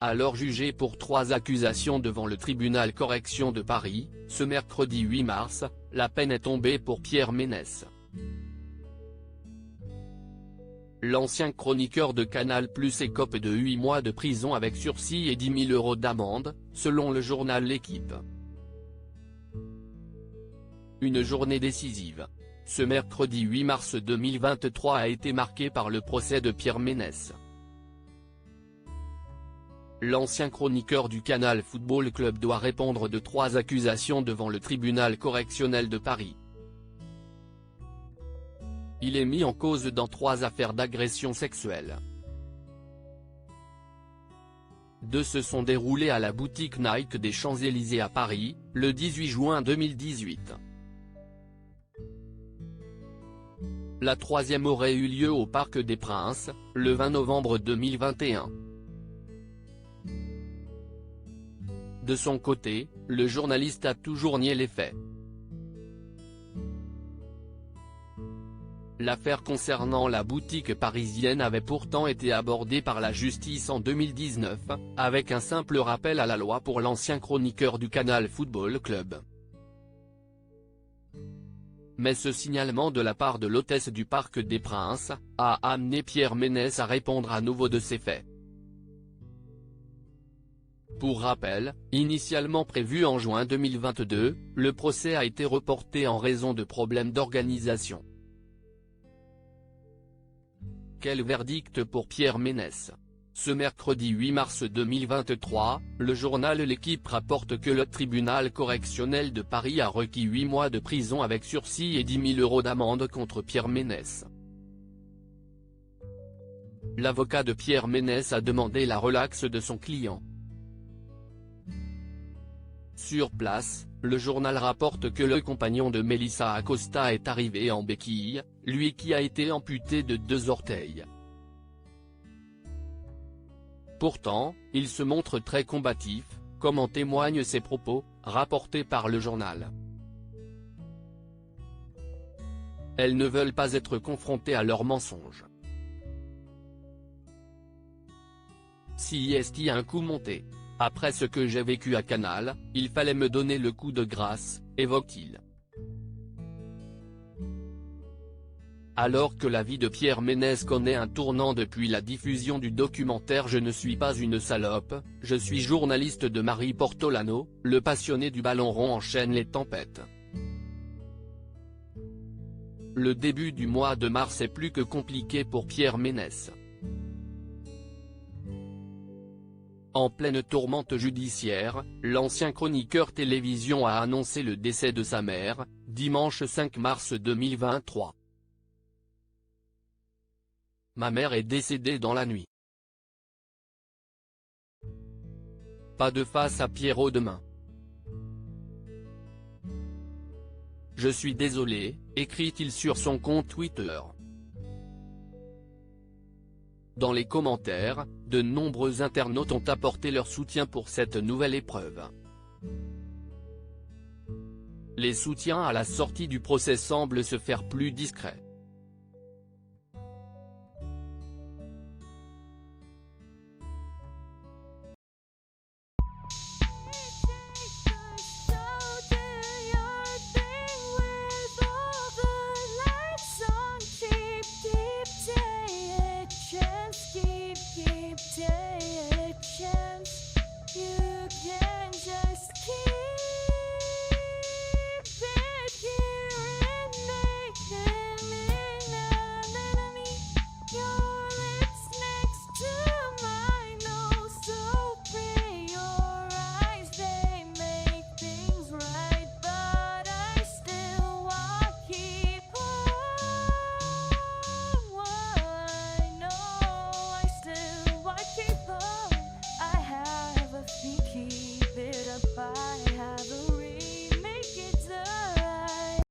alors jugé pour 3 accusations devant le tribunal correction de Paris, ce mercredi 8 mars, la peine est tombée pour Pierre Ménès. L'ancien chroniqueur de Canal+ écope de 8 mois de prison avec sursis et 10 000 € d'amende, selon le journal L'Équipe. Une journée décisive. Ce mercredi 8 mars 2023 a été marqué par le procès de Pierre Ménès. L'ancien chroniqueur du Canal Football Club doit répondre de 3 accusations devant le tribunal correctionnel de Paris. Il est mis en cause dans 3 affaires d'agression sexuelle. 2 se sont déroulées à la boutique Nike des Champs-Élysées à Paris, le 18 juin 2018. La 3e aurait eu lieu au Parc des Princes, le 20 novembre 2021. De son côté, le journaliste a toujours nié les faits. L'affaire concernant la boutique parisienne avait pourtant été abordée par la justice en 2019, avec un simple rappel à la loi pour l'ancien chroniqueur du Canal Football Club. Mais ce signalement de la part de l'hôtesse du Parc des Princes, a amené Pierre Ménès à répondre à nouveau de ces faits. Pour rappel, initialement prévu en juin 2022, le procès a été reporté en raison de problèmes d'organisation. Quel verdict pour Pierre Ménès? Ce mercredi 8 mars 2023, le journal L'Équipe rapporte que le tribunal correctionnel de Paris a requis 8 mois de prison avec sursis et 10 000 € d'amende contre Pierre Ménès. L'avocat de Pierre Ménès a demandé la relaxe de son client. Sur place, le journal rapporte que le compagnon de Melissa Acosta est arrivé en béquille, lui qui a été amputé de 2 orteils. Pourtant, il se montre très combatif, comme en témoignent ses propos, rapportés par le journal. Elles ne veulent pas être confrontées à leurs mensonges. Si est un coup monté. Après ce que j'ai vécu à Canal, il fallait me donner le coup de grâce, évoque-t-il. Alors que la vie de Pierre Ménès connaît un tournant depuis la diffusion du documentaire Je ne suis pas une salope, je suis journaliste de Marie Portolano, le passionné du ballon rond enchaîne les tempêtes. Le début du mois de mars est plus que compliqué pour Pierre Ménès. En pleine tourmente judiciaire, l'ancien chroniqueur télévision a annoncé le décès de sa mère, dimanche 5 mars 2023. Ma mère est décédée dans la nuit. Pas de face à Pierrot demain. Je suis désolé, écrit-il sur son compte Twitter. Dans les commentaires, de nombreux internautes ont apporté leur soutien pour cette nouvelle épreuve. Les soutiens à la sortie du procès semblent se faire plus discrets.